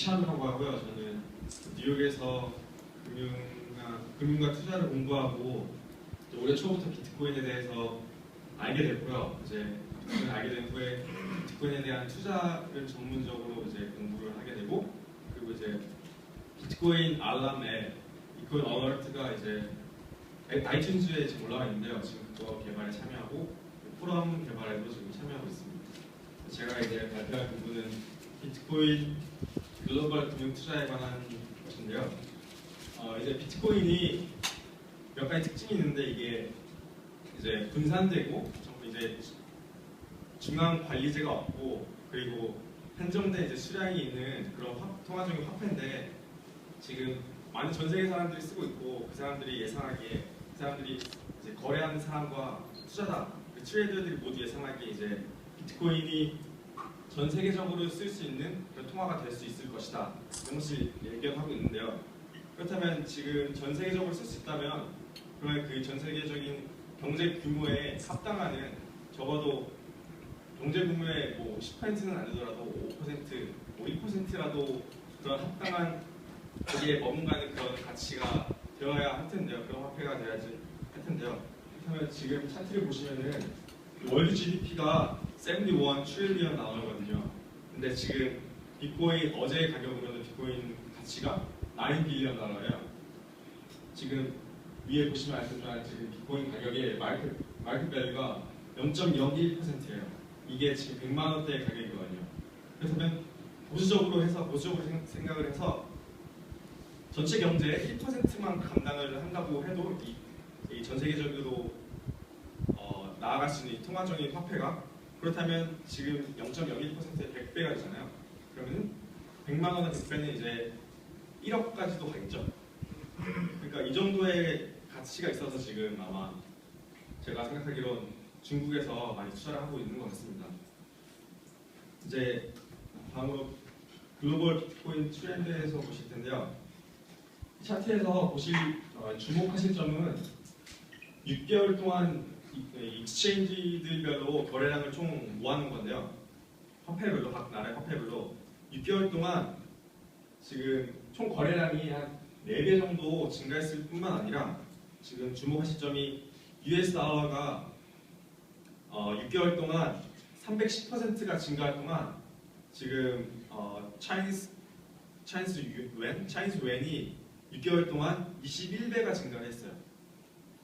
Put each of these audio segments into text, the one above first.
이치한이라고 하고요. 저는 뉴욕에서 금융과 투자를 공부하고 올해 초부터 비트코인에 대해서 알게 됐고요. 이제 비트코인 알게 된 후에 비트코인에 대한 투자를 전문적으로 이제 공부를 하게 되고, 그리고 이제 비트코인 알람 앱, 비트코인 어러트가 이제 아이튠즈에 지금 올라와 있는데요. 지금 그거 개발에 참여하고 포럼 개발에도 지금 참여하고 있습니다. 제가 이제 발표할 부분은 비트코인 글로벌 금융 투자에 관한 것인데요. 이제 비트코인이 몇 가지 특징이 있는데, 이게 이제 분산되고 전부 이제 중앙 관리제가 없고, 그리고 한정된 이제 수량이 있는 그런 통화적인 화폐인데, 지금 많은 전 세계 사람들이 쓰고 있고, 그 사람들이 예상하기에 그 사람들이 이제 거래하는 사람과 투자자, 그 트레이더들이 모두 예상하기에 이제 비트코인이 전 세계적으로 쓸 수 있는 그런 통화가 될 수 있을 것이다, 이런 것을 예견하고 있는데요. 그렇다면 지금 전 세계적으로 쓸 수 있다면, 그러면 그 전 세계적인 경제 규모에 합당하는, 적어도 경제 규모의 뭐 10%는 안 되더라도 5%, 2%라도 그런 합당한 거기에 머문가는 그런 가치가 되어야 할 텐데요. 그런 화폐가 되어야지 할 텐데요. 그렇다면 지금 차트를 보시면은 월드 GDP가 71 트릴리언 나오거든요. 근데 지금 비트코인 어제의 가격으로는 비트코인 가치가 9 빌리언 달러예요. 지금 위에 보시면 알겠지만 지금 비트코인 가격의 마켓 밸류가 0.01%예요. 이게 지금 100만 원대의 가격이거든요. 그렇다면 보수적으로 생각을 해서 전체 경제의 1%만 감당을 한다고 해도 이 전 세계적으로 나아갈 수 있는 통화적인 화폐가, 그렇다면 지금 0.01%의 100배가 되잖아요. 그러면 100만 원의 100배는 이제 1억까지도 가겠죠. 그러니까 이 정도의 가치가 있어서 지금 아마 제가 생각하기론 중국에서 많이 투자를 하고 있는 것 같습니다. 이제 다음으로 글로벌 비트코인 트렌드에서 보실 텐데요. 이 차트에서 주목하실 점은 6개월 동안 익스체인지들별로 거래량을 총 모아놓은 건데요. 화폐별로, 각 나라의 화폐별로 6개월 동안 지금 총 거래량이 한 4배 정도 증가했을 뿐만 아니라, 지금 주목하실 점이 US 달러가 6개월 동안 310%가 증가할 동안 지금 차이니즈 웬이 6개월 동안 21배가 증가를 했어요.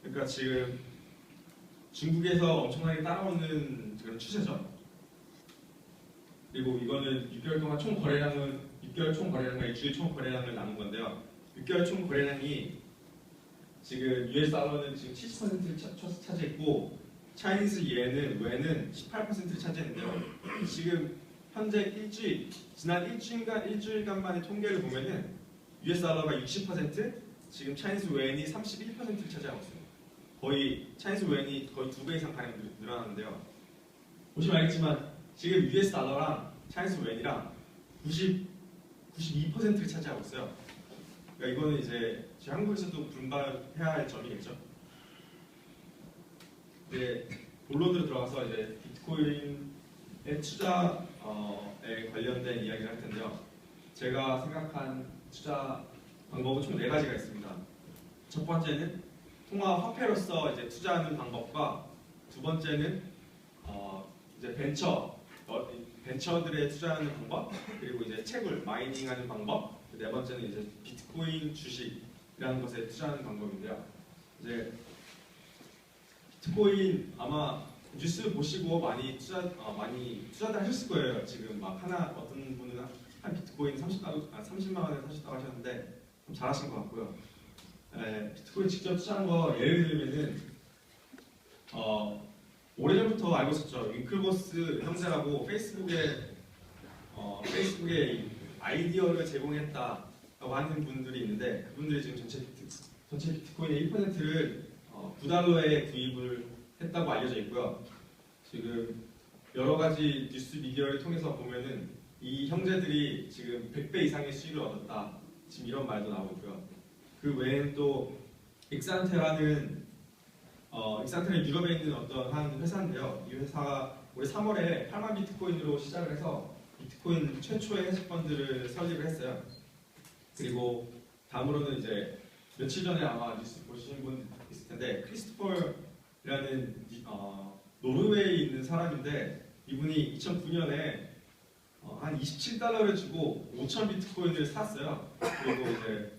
그러니까 지금 중국에서 엄청나게 따라오는 그런 추세죠. 그리고 이거는 6개월 동안 총 거래량은 6개월 총 거래량과 일주일 총 거래량을 나눈 건데요. 6개월 총 거래량이 지금 US 달러는 지금 70%를 차지했고, 차이니즈 웬은 18%를 차지했는데요. 지금 현재 지난 일주일간만의 통계를 보면은 US 달러가 60%, 지금 차이니즈 웬이 31%를 차지하고 있습니다. 거의 차이니즈 웬이 거의 2배 이상 가량 늘어났는데요. 보시면 알겠지만 지금 US 달러랑 차이니즈 웬이랑 92%를 차지하고 있어요. 그러니까 이거는 이제 한국에서도 분발해야 할 점이겠죠. 이제 본론으로 들어가서 이제 비트코인의 투자에 관련된 이야기를 할 텐데요. 제가 생각한 투자 방법은 총 4가지가 있습니다. 첫 번째는 통화 화폐로서 이제 투자하는 방법과, 두 번째는 이제 벤처들에 투자하는 방법, 그리고 이제 채굴 마이닝하는 방법, 네 번째는 이제 비트코인 주식이라는 것에 투자하는 방법인데요. 이제 비트코인 아마 뉴스 보시고 많이 투자들 하셨을 거예요. 지금 막 어떤 분은 한 비트코인 30만 원에 사셨다고 하셨는데 좀 잘하신 것 같고요. 비트코인 직접 투자한 거 예를 들면은 오래전부터 알고 있었죠. 윙클보스 형제라고 페이스북에 아이디어를 제공했다라고 하는 분들이 있는데, 그분들이 지금 전체 비트코인의 1%를 9달러에 구입을 했다고 알려져 있고요. 지금 여러 가지 뉴스 미디어를 통해서 보면은 이 형제들이 지금 100배 이상의 수익을 얻었다, 지금 이런 말도 나오고 있고요. 그 외에는 또 익산테라는 유럽에 있는 어떤 한 회사인데요. 이 회사가 올해 3월에 8만 비트코인으로 시작을 해서 비트코인 최초의 헤지펀드를 설립을 했어요. 그리고 다음으로는 이제 며칠 전에 아마 뉴스 보신 분 있을 텐데 크리스토퍼라는 노르웨이에 있는 사람인데 이분이 2009년에 한 27달러를 주고 5,000 비트코인을 샀어요. 그리고 이제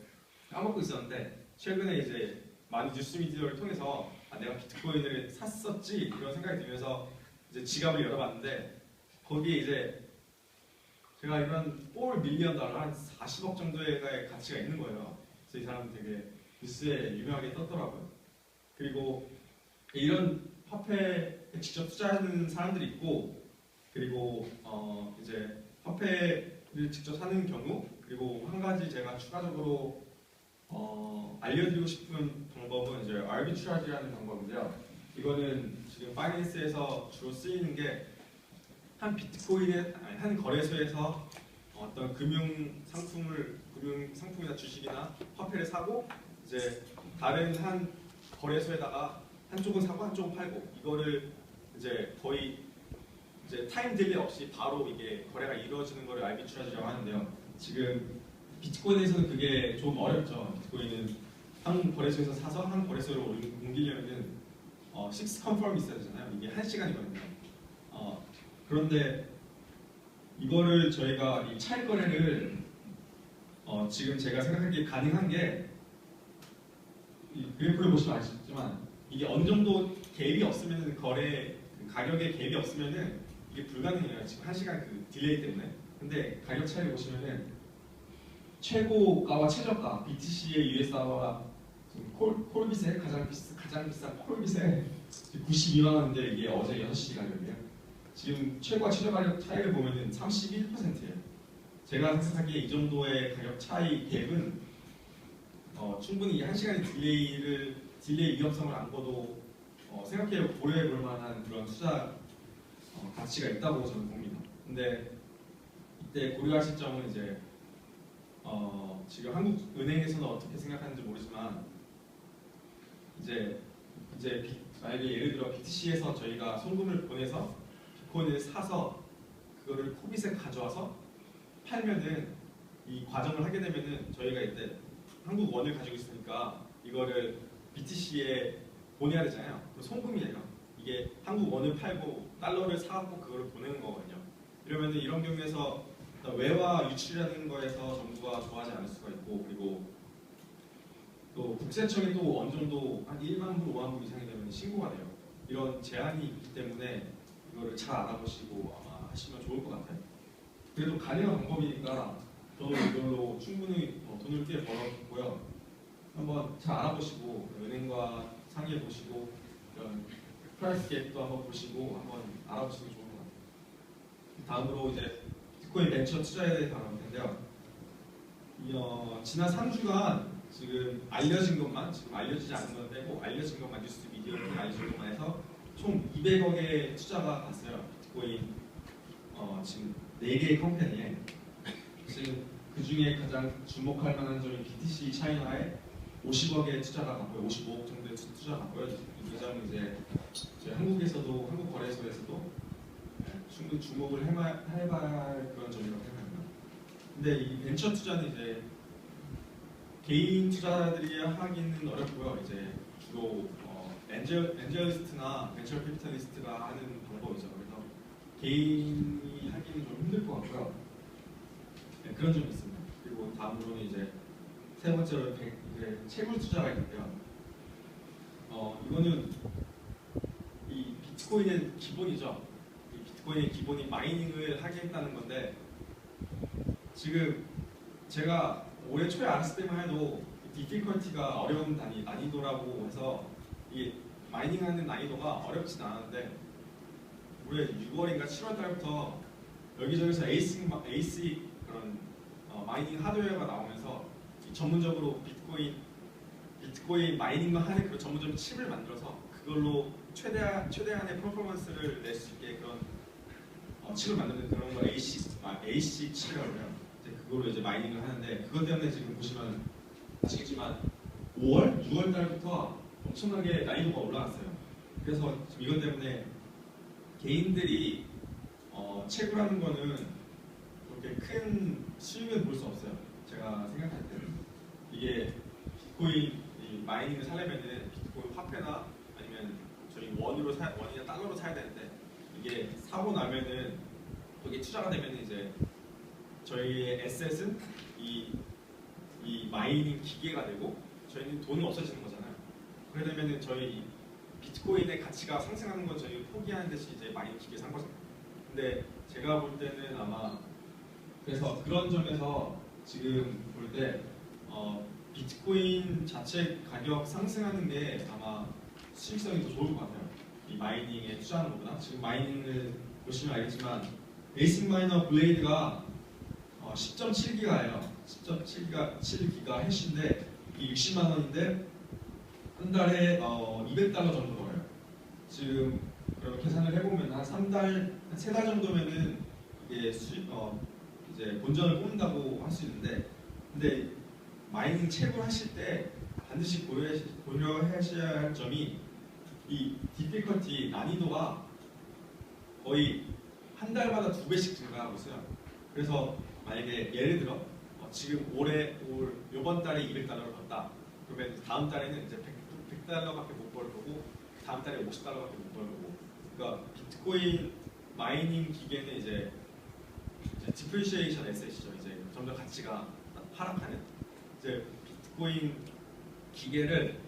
까먹고 있었는데 최근에 이제 많은 뉴스 미디어를 통해서 내가 비트코인을 샀었지 이런 생각이 들면서 이제 지갑을 열어봤는데 거기에 이제 제가 이런 4 밀리언 달러 한 40억 정도의 가치가 있는 거예요. 그래서 이 사람은 되게 뉴스에 유명하게 떴더라고요. 그리고 이런 화폐에 직접 투자하는 사람들이 있고 그리고 이제 화폐를 직접 사는 경우 그리고 한 가지 제가 추가적으로 알려드리고 싶은 방법은 이제 아비트라지라는 방법인데요. 이거는 지금 바이낸스에서 주로 쓰이는 게 한 비트코인의 한 거래소에서 어떤 금융 상품이나 주식이나 화폐를 사고 이제 다른 한 거래소에다가 한쪽은 사고 한쪽은 팔고 이거를 이제 거의 이제 타임 딜레이 없이 바로 이게 거래가 이루어지는 거를 아비트라지라고 하는데요. 지금 비트코인에서는 그게 좀 어렵죠. 비트코인은 한 거래소에서 사서 한 거래소로 옮기려면은 6 컨펌이 있어야 되잖아요. 이게 1시간이거든요. 그런데 이거를 저희가 이 차익 거래를 지금 제가 생각하기에 가능한 게 이 그래프를 보시면 아시겠지만 이게 어느 정도 갭이 없으면 가격에 갭이 없으면은 이게 불가능해요. 지금 1시간 그 딜레이 때문에. 근데 가격 차이를 보시면은 최고가와 최저가 BTC의 US 달러가 지금 콜빗의 가장 비싼 콜빗의 92만 원인데 이게 어제 6시 가격이에요. 지금 최고와 최저 가격 차이를 보면은 31%예요. 제가 생각하기에 이 정도의 가격 차이 갭은 충분히 1시간의 딜레이 위험성을 안고도 생각해 고려해 볼 만한 그런 투자 가치가 있다고 저는 봅니다. 근데 이때 고려하실 점은 이제 지금 한국은행에서는 어떻게 생각하는지 모르지만 이제 만약에 예를 들어 BTC에서 저희가 송금을 보내서 비트코인을 사서 그거를 코빗에 가져와서 팔면은 이 과정을 하게 되면은 저희가 이때 한국 원을 가지고 있으니까 이거를 BTC에 보내야 되잖아요. 송금이에요. 이게 한국 원을 팔고 달러를 사갖고 그거를 보내는 거거든요. 이러면은 이런 경우에서 외화 유출이라는 거에서 정부가 좋아하지 않을 수가 있고 그리고 또 국세청이 또 어느 정도 한 1만 불, 5만 불 이상이 되면 신고가 돼요. 이런 제한이 있기 때문에 이거를 잘 알아보시고 아마 하시면 좋을 것 같아요. 그래도 가능한 방법이니까 저도 이걸로 충분히 돈을 꽤 벌었고요. 한번 잘 알아보시고 은행과 상의해 보시고 이런 프라이스 갭도 한번 보시고 한번 알아보시면 좋을 것 같아요. 다음으로 이제 비트코인 벤처 투자에 대해 다룰 텐데요. 지난 3주간 지금 알려진 것만, 지금 알려지지 않은 건 빼고 알려진 것만 뉴스 미디어 통해 알려진 것만 해서 총 200억의 투자가 갔어요. 비트코인 지금 4개의 컴퍼니에 지금 그 중에 가장 주목할 만한 점이 BTC 차이나에 50억의 투자가 갔고요. 55억 정도의 투자가 갔고요. 이 점은 이제 한국에서도 한국 거래소에서도 충분히 주목을 해봐야 할 그런 점이라고 생각합니다. 근데 이 벤처 투자는 이제 개인 투자들이 하기는 어렵고요. 이제 주로 엔젤리스트나 벤처 캐피탈리스트가 하는 방법이죠. 그래서 개인이 하기는 좀 힘들 것 같고요. 네, 그런 점이 있습니다. 그리고 다음으로는 이제 세 번째로 채굴 투자가 있는데요. 이거는 이 비트코인의 기본이죠. 이 비트코인의 기본이 마이닝을 하겠다는 건데 지금 제가 올해 초에 알았을 때만 해도 디피컬티가 어려운 난이도라고 해서 이 마이닝하는 난이도가 어렵진 않았는데 올해 6월인가 7월 달부터 여기저기서 에이스 그런 마이닝 하드웨어가 나오면서 전문적으로 비트코인 마이닝만 하는 그런 전문적인 칩을 만들어서 그걸로 최대한의 퍼포먼스를 낼 수 있게 그런 칩을 만드는 그런 거 AC 칩이라고 해요. 그걸로 이제 마이닝을 하는데 그것 때문에 지금 보시면 아시겠지만 5월, 6월 달부터 엄청나게 난이도가 올라갔어요. 그래서 지금 이것 때문에 개인들이 채굴하는 거는 그렇게 큰 수익은 볼 수 없어요. 제가 생각할 때는 이게 비트코인 이 마이닝을 사려면은 비트코인 화폐나 아니면 저희 원이나 달러로 사야 되는데 이게 사고 나면은 거기에 투자가 되면은 이제 저희의 에셋은 이 마이닝 기계가 되고 저희는 돈이 없어지는 거잖아요. 그러게 되면은 저희 비트코인의 가치가 상승하는 건 저희 포기하는 대신 이제 마이닝 기계 산 거잖아요. 근데 제가 볼 때는 아마 그래서 그런 점에서 지금 볼 때 비트코인 자체 가격 상승하는 게 아마 수익성이 더 좋을 것 같아요. 이 마이닝에 투자하는 것보다. 지금 마이닝을 보시면 알겠지만 베이직 마이너 블레이드가 10.7기가예요. 10.7기가 해시인데 이게 60만 원인데 한 달에 200달러 정도 벌어요. 지금 그럼 계산을 해보면 한 3달 정도면은 이게 이제 본전을 뽑는다고 할 수 있는데, 근데 마이닝 채굴 하실 때 반드시 고려하셔야 할 점이 이 디피컬티 난이도가 거의 한 달마다 2배씩 증가하고 있어요. 그래서 만약에 예를 들어 지금 이번 달에 200달러를 벌었다. 그러면 다음 달에는 이제 100달러밖에 못 벌 거고 다음 달에 50달러밖에 못 벌 거고. 그러니까 비트코인 마이닝 기계는 이제 디프리시에이션 에셋이죠. 이제 점점 가치가 하락하는. 이제 비트코인 기계를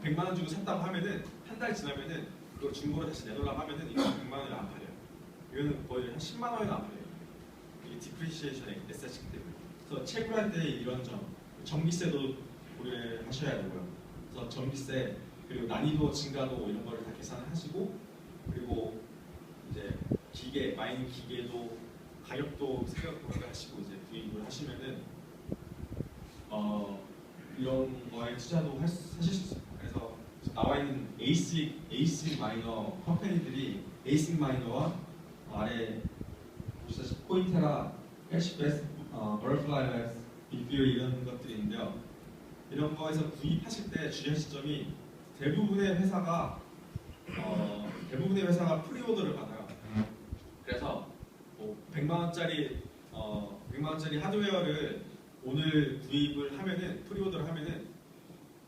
100만 원 주고 샀다고 하면은 한 달 지나면은 그걸 중고로 다시 내놓으려고 하면은 이거 100만 원이 안 팔려요. 이거는 거의 한 10만 원이나 안 팔려요. 이게 디프리시에이션 에셋이기 때문에. 그래서 채굴할 때 이런 점, 전기세도 고려하셔야 되고요. 그래서 전기세 그리고 난이도 증가도 이런 거를 다 계산을 하시고, 그리고 이제 마이닝 기계도 가격도 생각을 하시고 이제 구입을 하시면은 이런 거에 투자도 하실 수 있습니다. 그래서 나와 있는 에이식 마이너 컴퍼니들이 에이식 마이너와 아래 보시다시피 코인테라, 해시베스, 버터플라이 랩스, 빅뷰 이런 것들이 있는데요. 이런 거에서 구입하실 때 주의할 시점이 대부분의 회사가 프리오더를 받아요. 그래서 100만 원짜리 하드웨어를 오늘 구입을 하면은 프리오더를 하면은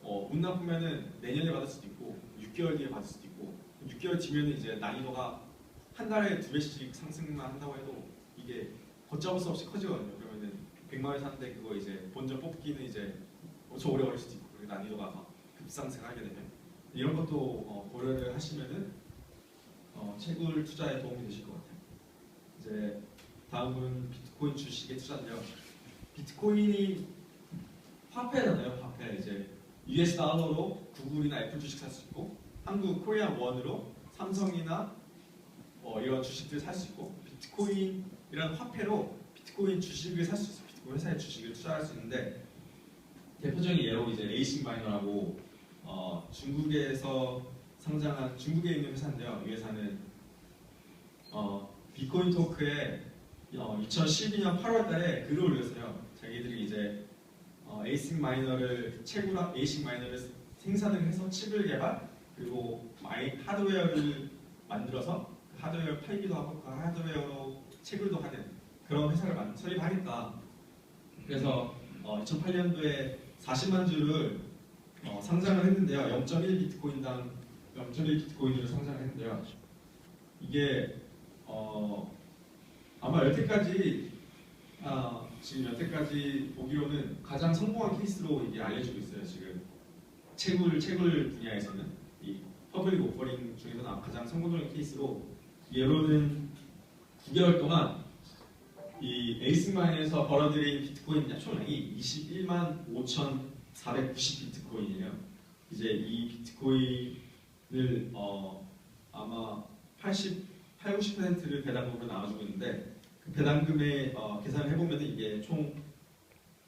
운 나쁘면은 내년에 받을 수도 있고 6개월 뒤에 받을 수도 있고 6개월 뒤면은 이제 난이도가 한 달에 2배씩 상승만 한다고 해도 이게 걷잡을 수 없이 커지거든요. 그러면은 100만 원에 샀는데 그거 이제 본전 뽑기는 이제 엄청 오래 걸릴 수도 있고 그리고 난이도가 막 급상승하게 되면 이런 것도 고려를 하시면은 채굴 투자에 도움이 되실 것 같아요. 이제 다음은 비트코인 주식의 투자인데요. 비트코인이 화폐잖아요. 화폐. 이제 US 달러로 구글이나 애플 주식 살 수 있고 한국 코리안 원으로 삼성이나 이런 주식들 살 수 있고 비트코인이라는 화폐로 비트코인 주식을 살 수 있어요. 비트코인 회사의 주식을 투자할 수 있는데 대표적인 예로 이제 에이식 마이너라고 중국에서 상장한 중국에 있는 회사인데요. 이 회사는 비트코인 토크에 2012년 8월달에 글을 올렸어요. 자기들이 이제 에이식 마이너를 생산을 해서 칩을 개발 그리고 하드웨어를 만들어서 그 하드웨어를 팔기도 하고 그 하드웨어로 채굴도 하는 그런 회사를 설립하겠다. 그래서 2008년도에 40만 주를 상장을 했는데요. 0.1 비트코인당 0.1 비트코인으로 상장을 했는데요. 이게 아마 지금 여태까지 보기로는 가장 성공한 케이스로 이게 알려지고 있어요. 지금 채굴 분야에서는 이 퍼블릭 오퍼링 중에서는 가장 성공적인 케이스로 예로는 9개월 동안 이 에이스마인에서 벌어들인 비트코인 총량이 21만 5,490 비트코인이에요. 이제 이 비트코인을 아마 90%를 배당금으로 나눠주고 있는데 그 배당금의 계산을 해보면 이게 총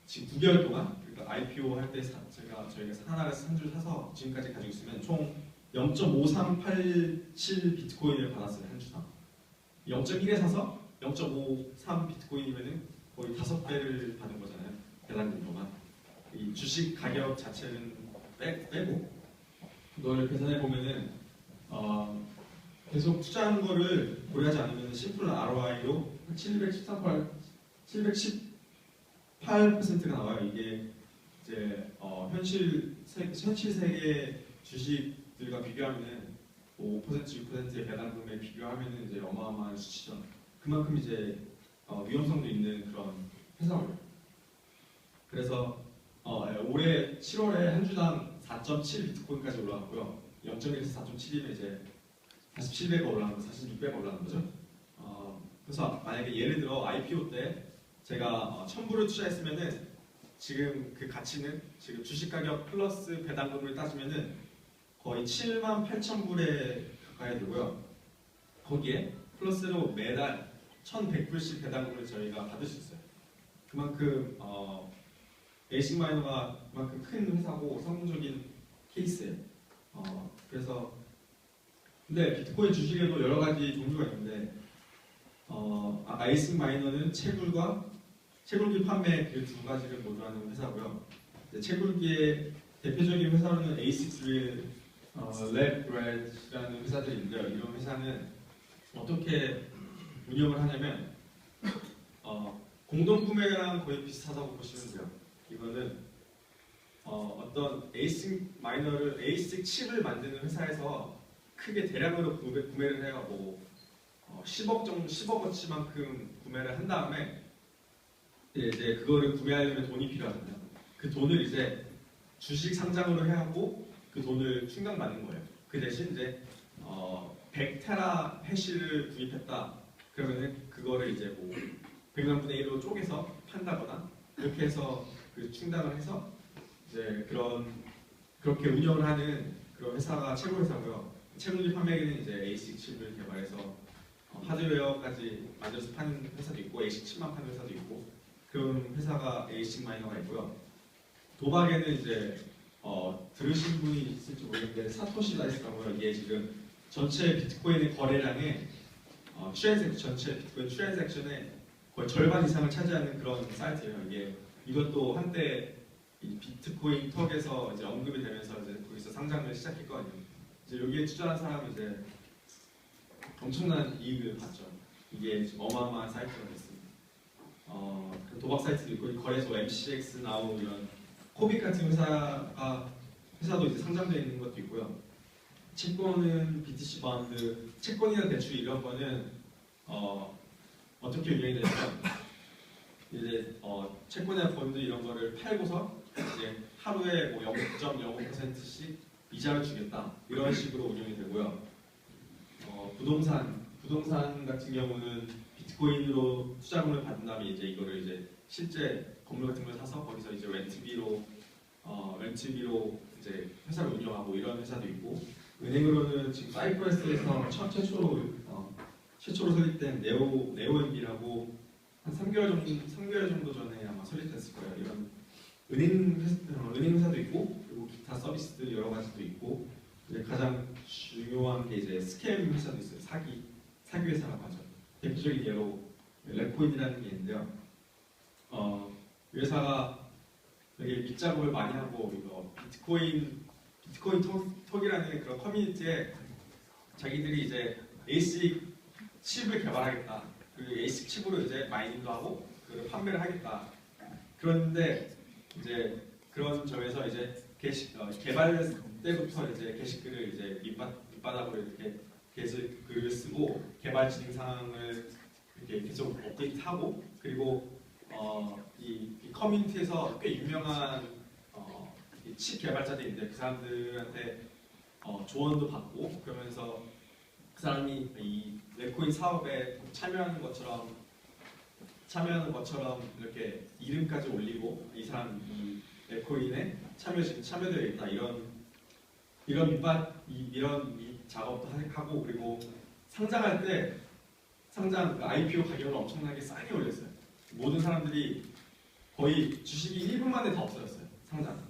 지금 9개월 동안 그러니까 IPO 할 때 저희가 하나를 한 줄 사서 지금까지 가지고 있으면 총 0.5387 비트코인을 받았어요. 한 주당 0.1에 사서 0.53 비트코인이면은 거의 5배를 받은 거잖아요. 배당금으로만 이 주식 가격 자체는 빼고 그걸 계산해 보면은 계속 투자하는 거를 고려하지 않으면 심플한 ROI로 713% 718%가 나와요. 이게 이제 현실 세계 주식들과 비교하면은 5%, 6%의 배당금에 비교하면은 이제 어마어마한 수치죠. 그만큼 이제 위험성도 있는 그런 회사고요. 그래서 올해 7월에 한 주당 4.7 비트코인까지 올라갔고요. 0.1에서 4.7이면 이제 47배가 올라간 거, 46배가 올라간 거죠. 그래서 만약에 예를 들어 IPO 때 제가 1,000불을 투자했으면은 지금 그 가치는 지금 주식 가격 플러스 배당금을 따지면은 거의 78,000불에 가까이 되고요. 거기에 플러스로 매달 1,100불씩 배당금을 저희가 받을 수 있어요. 그만큼 에이식 마이너가 그만큼 큰 회사고 성공적인 케이스예요. 그래서 근데 비트코인 주식에도 여러 가지 종류가 있는데 에이식 마이너는 채굴기 판매 그 두 가지를 모두 하는 회사고요. 채굴기의 대표적인 회사로는 에이식 드릴, 랩브레드라는 회사들이 있는데요. 이런 회사는 어떻게 운영을 하냐면 공동 구매랑 거의 비슷하다고 보시면 돼요. 이거는 어떤 에이식 마이너를 에이식 칩을 만드는 회사에서 크게 대량으로 구매를 해요. 뭐 10억어치만큼 구매를 한 다음에 이제 그거를 구매하려면 돈이 필요하잖아요. 그 돈을 이제 주식 상장으로 해야 하고 그 돈을 충당받는 거예요. 그 대신 이제 100테라 해시를 구입했다. 그러면은 그거를 이제 뭐 100만 분의 1로 쪼개서 판다거나 이렇게 해서 그 충당을 해서 이제 그렇게 운영을 하는 그런 회사가 최고 회사고요. 채굴기 판매기는 이제 에이식 칩을 개발해서 하드웨어까지 만들어서 파는 회사도 있고 에이식 칩만 파는 회사도 있고 그런 회사가 에이식 마이너가 있고요. 도박에는 이제 들으신 분이 있을지 모르겠는데 사토시 다이스라고요. 이게 지금 전체 비트코인의 거래량의 전체 비트코인 트랜잭션의 거의 절반 이상을 차지하는 그런 사이트예요. 이것도 한때 이 비트코인 턱에서 이제 언급이 되면서 이제 거기서 상장을 시작했거든요. 이제 여기에 투자한 사람은 이제 엄청난 이익을 봤죠. 이게 어마어마한 사이트가 됐습니다. 도박 사이트도 있고 거래소 MCX 나우 이런 코빅 같은 회사도 이제 상장되어 있는 것도 있고요. 채권은 BTC 바운드, 채권이나 대출 이런 거는 어떻게 운영이 되냐면 이제 채권이나 본드 이런 거를 팔고서 이제 하루에 뭐 0.05%씩 이자를 주겠다 이런 식으로 운영이 되고요. 부동산 같은 경우는 비트코인으로 투자금을 받은 다음에 이제 이거를 이제 실제 건물 같은 걸 사서 거기서 이제 렌트비로 이제 회사를 운영하고 이런 회사도 있고 은행으로는 지금 사이프러스에서 최초로 설립된 네오엠비라고 한 3개월 정도 전에 아마 설립됐을 거예요. 이런 은행 회사도 있고 그리고 기타 서비스들 여러 가지도 있고 이제 가장 중요한 게 이제 스캠 회사도 있어요. 사기 회사라고 하죠. 대표적인 예로 랩코인이라는 게 있는데요. 이 회사가 되게 밑작업을 많이 하고 이거 비트코인 톡이라는 그런 커뮤니티에 자기들이 이제 에이식 칩을 개발하겠다. 그 에이식 칩으로 이제 마이닝도 하고 그 판매를 하겠다. 그런데 이제 그런 점에서 이제 개발 때부터 이제 게시글을 이제 밑바닥으로 이렇게 게시글을 쓰고 개발 진행 상황을 이렇게 계속 업데이트하고 그리고 이 커뮤니티에서 꽤 유명한 칩 개발자들인데 그 사람들한테 조언도 받고 그러면서 그 사람이 이 랩코인 사업에 참여하는 것처럼 이렇게 이름까지 올리고 이 사람 이 랩코인에 참여되어 있다 이런 작업도 하고 그리고 상장할 때 그 IPO 가격을 엄청나게 싸게 올렸어요. 모든 사람들이 거의 주식이 1분 만에 다 없어졌어요. 상장.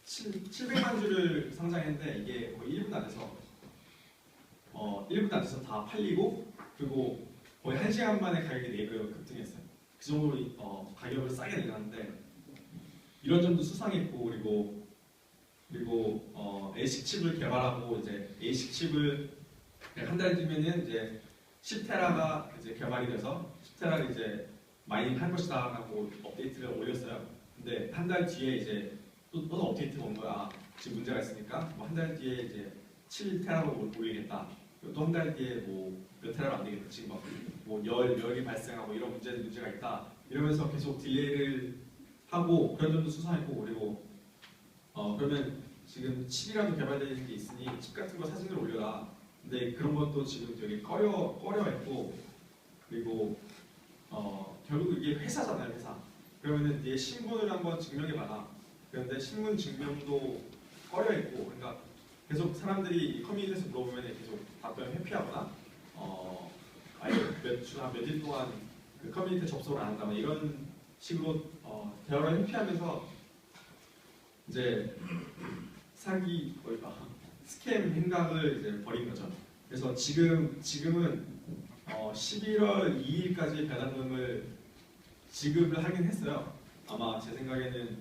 700만 주를 상장했는데 이게 거의 1분 안에서 다 팔리고 그리고 거의 1시간 만에 가격이 4배로 급등했어요. 그 정도로 가격을 싸게 내놨는데 이런 점도 수상했고 그리고 에이식 칩을 개발하고 이제 에이식 칩을 한 달 뒤면은 이제 10테라가 이제 개발이 돼서 10테라를 이제 마이닝 할 것이다 라고 업데이트를 올렸어요. 근데 한 달 뒤에 이제 또 업데이트가 온 거야. 지금 문제가 있으니까 뭐 한 달 뒤에 이제 7테라로 올리겠다. 또 한 달 뒤에 뭐 몇 테라로 안 되겠다. 지금 뭐 열이 발생하고 이런 문제가 있다. 이러면서 계속 딜레이를 하고 그런 점도 수사했고 그리고 그러면 지금 칩이라도 개발되는 게 있으니 칩 같은 거 사진을 올려라. 근데 그런 것도 지금 되게 꺼려했고 그리고 결국 이게 회사잖아요, 회사. 그러면은 네 신분을 한번 증명해봐라. 그런데 신분 증명도 꺼려했고, 그러니까 계속 사람들이 커뮤니티에서 물어보면 계속 답변을 회피하거나, 아예 며칠 동안 그 커뮤니티 접속을 안 한다거나 이런 식으로 대화를 회피하면서 이제 사기 스캠 행각을 이제 벌인 거죠. 그래서 지금은 11월 2일까지 배당금을 지급을 하긴 했어요. 아마 제 생각에는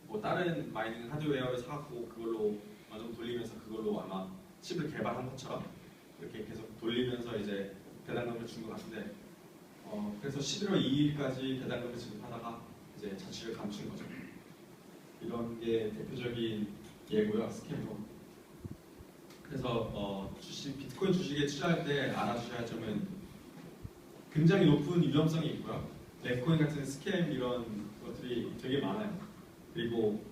뭐 다른 마이닝 하드웨어를 사갖고 그걸로 어느 정도 돌리면서 그걸로 아마 칩을 개발한 것처럼 이렇게 계속 돌리면서 이제 배당금을 준 것 같은데 그래서 11월 2일까지 배당금을 지급하다가 이제 자취를 감춘 거죠. 이런 게 대표적인 예고요, 스캠으로. 그래서 비트코인 주식에 투자할 때 알아주셔야 할 점은 굉장히 높은 위험성이 있고요. 랩코인 같은 스캠 이런 것들이 되게 많아요. 그리고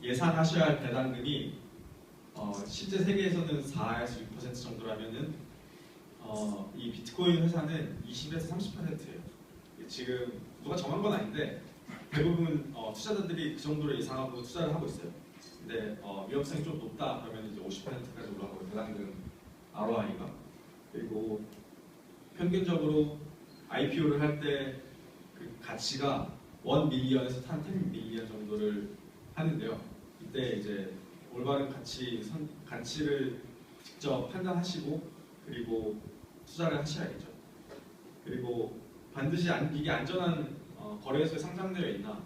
예상하셔야 할 배당금이 실제 세계에서는 4에서 6% 정도라면은 이 비트코인 회사는 20에서 30%예요. 지금 누가 정한 건 아닌데 대부분 투자자들이 그 정도로 예상하고 투자를 하고 있어요. 근데 위험성이 좀 높다 그러면 이제 50%까지 올라가고 배당금 ROI가. 그리고 평균적으로 IPO를 할 때 그 가치가 1 밀리언에서 10 밀리언 정도를 하는데요. 이때 이제 올바른 가치를 직접 판단하시고 그리고 투자를 하셔야겠죠. 그리고 반드시 이게 안전한 거래소에 상장되어 있나,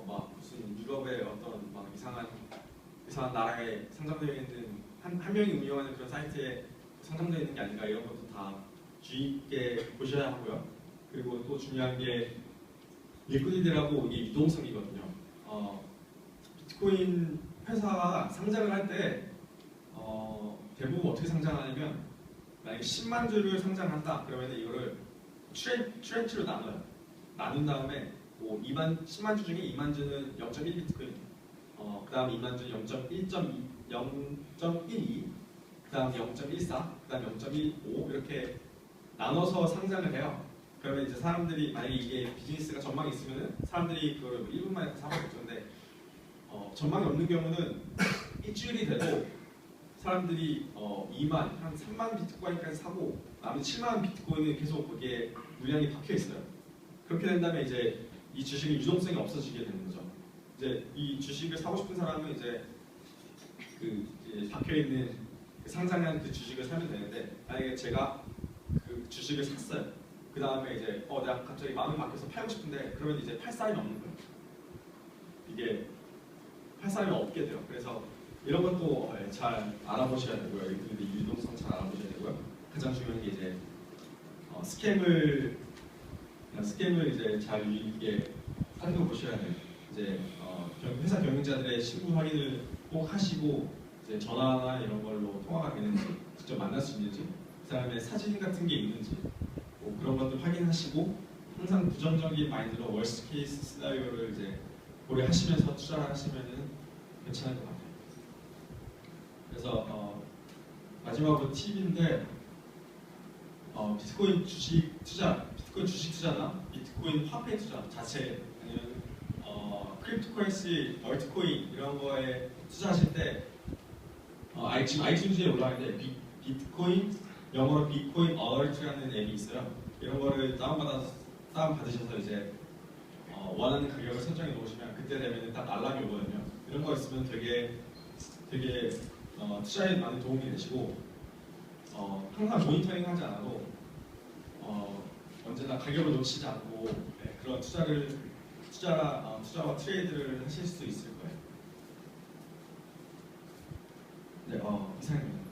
막 무슨 유럽의 어떤 막 이상한 나라에 상장되어 있는 한 명이 운영하는 그런 사이트에 상장되어 있는 게 아닌가 이런 것도 다 주의 있게 보셔야 하고요. 그리고 또 중요한 게 리퀴디티라고 이게 유동성이거든요. 비트코인 회사가 상장을 할 때 대부분 어떻게 상장하냐면 만약에 10만 주를 상장한다 그러면 이거를 트렌치로 나눠요. 나눈 다음에 뭐 10만 주 중에 2만 주는 0.1 비트코인, 그 다음 2만 주는 0.12, 그 다음 0.14, 그 다음 0.15 이렇게 나눠서 상장을 해요. 그러면 이제 사람들이 만약에 이게 비즈니스가 전망이 있으면은 사람들이 그걸 1분 만에 사먹겠죠. 근데 전망이 없는 경우는 일주일이 돼도 사람들이 한 3만 비트코인까지 사고 남은 7만 비트코인은 계속 거기에 물량이 박혀 있어요. 그렇게 된다면 이제 이 주식의 유동성이 없어지게 되는 거죠. 이제 이 주식을 사고 싶은 사람은 이제 이제 박혀 있는 상장한 그 주식을 사면 되는데 만약에 제가 그 주식을 샀어요. 그 다음에 이제 내가 갑자기 마음이 바뀌어서 팔고 싶은데 그러면 이제 팔 사람이 없는 거예요. 이게 팔 사람이 없게 돼요. 그래서 이런 것도 잘 알아보셔야 되고요. 이 유동성 잘 알아보셔야 되고요. 가장 중요한 게 이제 스캠을 이제 잘 유익하게 살펴보셔야 돼요. 이제 회사 경영자들의 신분 확인을 꼭 하시고 이제 전화나 이런 걸로 통화가 되는지 직접 만날 수 있는지 그 사람의 사진 같은 게 있는지 뭐 그런 것들 확인하시고 항상 부정적인 마인드로 월스트 케이스 시나리오를 이제 고려하시면서 투자를 하시면은 괜찮을 것 같아요. 그래서 마지막으로 팁인데 비트코인 주식 투자나 비트코인 화폐 투자 자체 아니면 크립토커런시, 얼트코인 이런 거에 투자하실 때 지금 아이튠즈에 올라가는데 비트코인 영어로 비트코인 얼트라는 앱이 있어요. 이런 거를 다운받으셔서 이제 원하는 가격을 설정해 놓으시면 그때 되면 딱 알람이 오거든요. 이런 거 있으면 되게 투자에 많은 도움이 되시고 항상 모니터링 하지 않아도 언제나 가격을 놓치지 않고 그런 투자와 트레이드를 하실 수 있을 거예요. 네, 이상입니다.